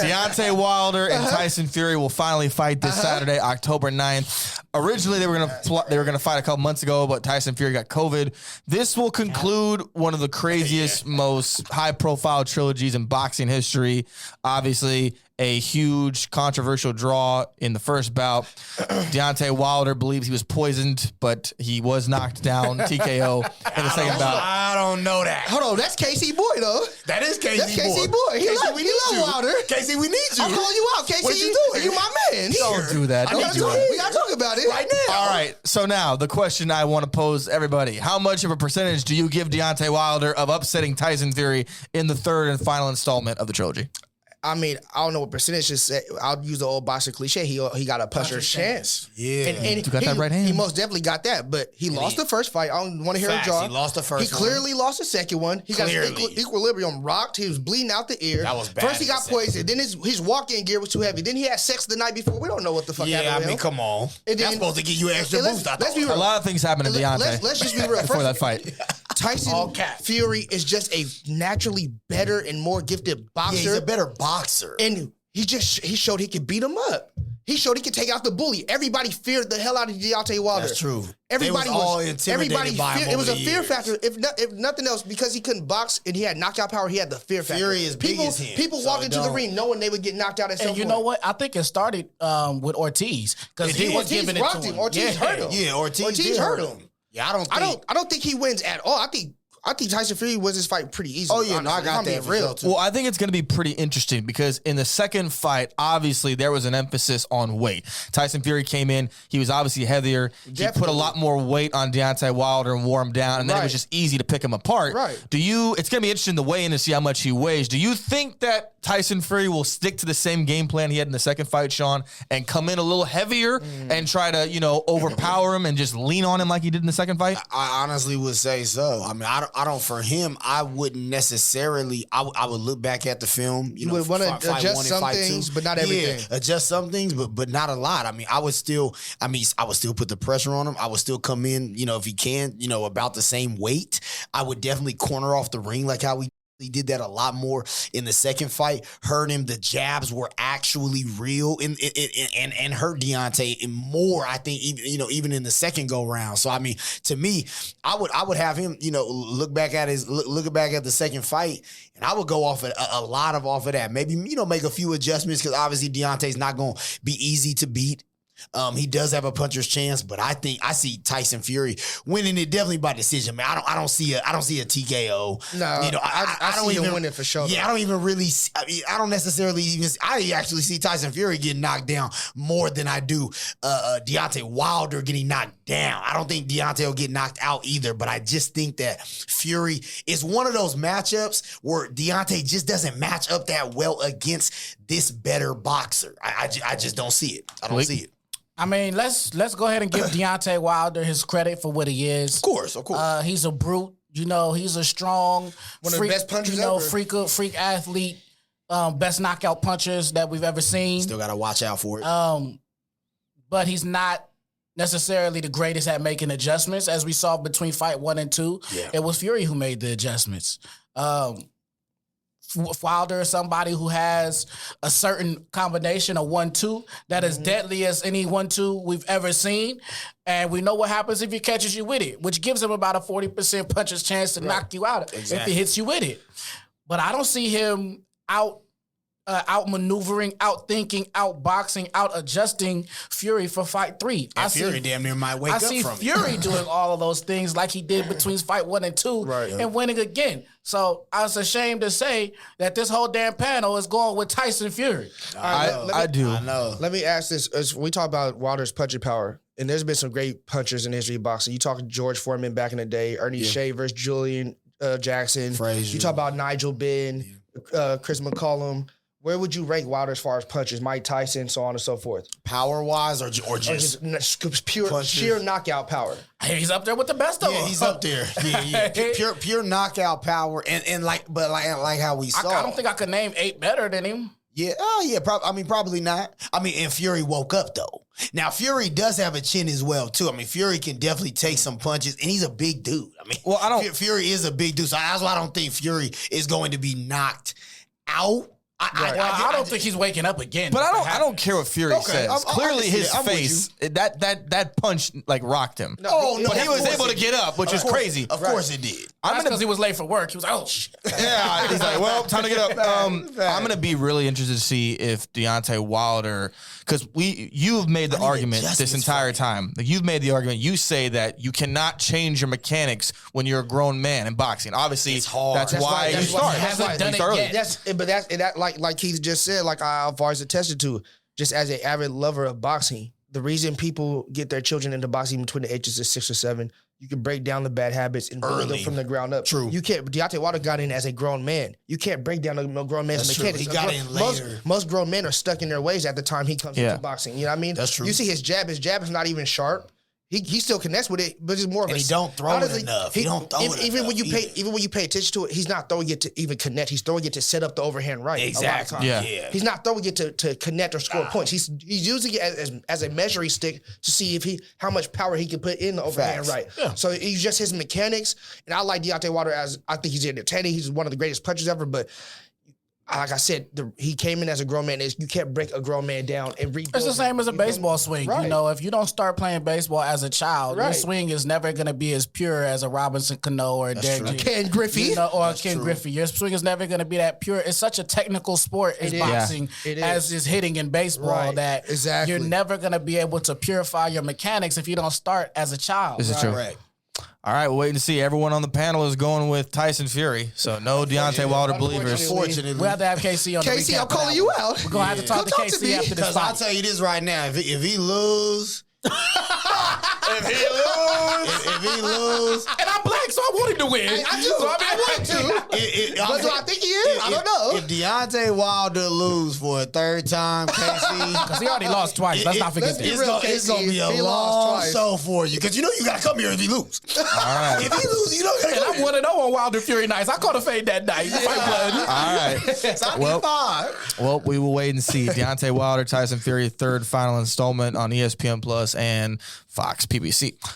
Deontay Wilder and Tyson Fury will finally fight this Saturday, October 9th. Originally, they were gonna fight a couple months ago, but Tyson Fury got COVID. This will conclude one of the craziest, most high-profile trilogies in boxing history. Obviously, a huge controversial draw in the first bout. Deontay Wilder believes he was poisoned, but he was knocked down TKO in the second bout. I don't know that. Hold on, that's KC Boy though. That is KC That's KC Boy. Boy. He love Wilder. Casey, we need you. I'm calling you out, KC. What you doing? You my man. Don't do that. We Don't do that. gotta talk about it right now. All right, so now the question I want to pose to everybody. How much of a percentage do you give Deontay Wilder of upsetting Tyson Fury in the third and final installment of the trilogy? I mean, I don't know what percentage is. I'll use the old boxer cliche. He got a puncher's chance. Yeah. And You got that right hand. He most definitely got that, but he lost the first fight. I don't want to hear him draw. He lost the first He clearly lost the second one. He got his Clearly. equilibrium rocked. He was bleeding out the ear. That was bad First he in the got second poisoned. Then his walk-in gear was too heavy. Then he had sex the night before. We don't know what the fuck happened Yeah, I with mean, him. come on. And That's then- supposed to give you an extra Let's- boost. I let's be thought. A lot of things happened to Deontay Let's just be real. before First, that fight. Tyson Fury is just a naturally better and more gifted boxer. Yeah, he's a better boxer. And he showed he could beat him up. He showed he could take out the bully. Everybody feared the hell out of Deontay Wilder. That's true. Everybody They was all intimidated by him It was a over the fear years. factor. If nothing else, because he couldn't box and he had knockout power, he had the fear factor. Fury is big as him, People so walk it into the don't- ring knowing they would get knocked out at some And you point. know what? I think it started with Ortiz because he was Ortiz giving it rocked to him. him. Ortiz hurt him. Yeah, Ortiz did hurt him. Yeah, I don't think he wins at all. I think Tyson Fury wins this fight pretty easily. Oh, yeah, no, I honestly. got If I'm that being for real. sure, too. Well, I think it's going to be pretty interesting because in the second fight, obviously, there was an emphasis on weight. Tyson Fury came in. He was obviously heavier. He put a Definitely. lot more weight on Deontay Wilder and wore him down, and then it was Right. just easy to pick him apart. Right. It's going to be interesting to weigh in to see how much he weighs. Do you think that Tyson Fury will stick to the same game plan he had in the second fight, Sean, and come in a little heavier and try to, overpower him and just lean on him like he did in the second fight? I honestly would say so. I mean, I don't. For him, I wouldn't necessarily. I would look back at the film. You would wanna fight adjust one and some fight things, two. but not everything. Yeah, adjust some things, but not a lot. I mean, I would still put the pressure on him. I would still come in, if he can, about the same weight. I would definitely corner off the ring like how he did that a lot more in the second fight. Hurt him. The jabs were actually real and hurt Deontay and more. I think even in the second go round. So I mean, to me, I would have him look back at the second fight, and I would go off a lot off of that. Maybe make a few adjustments because obviously Deontay's not going to be easy to beat. He does have a puncher's chance, but I think I see Tyson Fury winning it definitely by decision. Man, I don't see a TKO. No, I don't see him even winning for sure. Yeah, I don't even really. I don't necessarily even. I actually see Tyson Fury getting knocked down more than I do Deontay Wilder getting knocked down. I don't think Deontay will get knocked out either, but I just think that Fury is one of those matchups where Deontay just doesn't match up that well against this better boxer. I just don't see it. I don't see it. I mean, let's go ahead and give Deontay Wilder his credit for what he is. Of course. He's a brute. He's a strong, One of the best punchers ever. freak athlete, best knockout punchers that we've ever seen. Still got to watch out for it. But he's not necessarily the greatest at making adjustments, as we saw between fight 1 and 2. Yeah. It was Fury who made the adjustments. Wilder is somebody who has a certain combination of 1-2 that is deadly as any 1-2 we've ever seen. And we know what happens if he catches you with it, which gives him about a 40% puncher's chance to knock you out if he hits you with it. But I don't see him outmaneuvering, outthinking, outboxing, out-adjusting Fury for fight 3. And Fury damn near might wake I up see from Fury it. doing all of those things like he did between fight 1 and 2 and winning again. So I was ashamed to say that this whole damn panel is going with Tyson Fury. I do. I know. Let me ask this. As we talk about Wilder's punching power, and there's been some great punchers in the history of boxing. You talk George Foreman back in the day, Ernie Shea versus Julian Jackson. Frazier. You talk about Nigel Benn, Chris McCollum. Where would you rank Wilder as far as punches? Mike Tyson, so on and so forth. Power-wise or just Pure, punches? sheer knockout power. He's up there with the best of them. Yeah, he's up there. Yeah. Pure knockout power and like how we saw. I don't think I could name 8 better than him. Yeah, probably not. I mean, and Fury woke up though. Now Fury does have a chin as well too. I mean, Fury can definitely take some punches, and he's a big dude. I mean, Fury is a big dude, so that's why I don't think Fury is going to be knocked out. I don't think he's waking up again. But I don't care what Fury says. Clearly, his face that punch like rocked him. No, but he was able to get up, which is crazy. Of course it did. That's because he was late for work. He was like, oh shit. Yeah, he's like, well, time to get up. I'm gonna be really interested to see if Deontay Wilder, because you've made the argument this entire time. Like, you've made the argument. You say that you cannot change your mechanics when you're a grown man in boxing. Obviously, it's hard. That's why you He start. hasn't done it yet. That like Keith just said, like I've always attested to, just as an avid lover of boxing, the reason people get their children into boxing between the ages of 6 or 7, you can break down the bad habits and build them from the ground up. True. You can't. Deontay Wilder got in as a grown man. You can't break down a grown man's That's mechanics. true. He got in later. Most grown men are stuck in their ways at the time he comes into boxing. You know what I mean? That's true. You see his jab. His jab is not even sharp. He still connects with it, but it's more of And a. he don't throw it enough. He don't throw it even enough when you either. even when you pay attention to it, he's not throwing it to even connect. He's throwing it to set up the overhand right. Exactly. A lot of times. Yeah. He's not throwing it to connect or score points. He's using it as a measuring stick to see if how much power he can put in the overhand right. Yeah. So he's just his mechanics. And I like Deontay Wilder as I think he's entertaining. He's one of the greatest punchers ever, but. Like I said, he came in as a grown man. You can't break a grown man down and rebuild. It's the same as a baseball swing. Right. You know, if you don't start playing baseball as a child, your Right. swing is never going to be as pure as a Robinson Cano or a Derek Jeter. Ken Griffey. You know, or Ken Griffey. Your swing is never going to be that pure. It's such a technical sport as boxing as is hitting in baseball that you're never going to be able to purify your mechanics if you don't start as a child. This is true. Right. All right, we'll wait and see. Everyone on the panel is going with Tyson Fury, so no Deontay Wilder believers. Fortunately. We have to have KC on the KC, recap I'm for calling that you one. out. We're going to have to talk to Come talk to KC me. after this Because I'll fight. tell you this right now. If he lose, If he lose, And I'm black, so I want him to win. I do. I want to. But do I think he is? I don't know. If Deontay Wilder lose for a third time, KC, Because he already lost twice. Let's not forget let's be that. real. it's gonna be a He lost long twice. show for you. Because you know you gotta come here if he lose. all right. If he lose, you don't gotta And come I'm here. 1-0 on Wilder Fury nights. I caught a fade that night. Fight blood. All right. Well, we will wait and see. Deontay Wilder, Tyson Fury, third final installment on ESPN Plus and Fox PBC.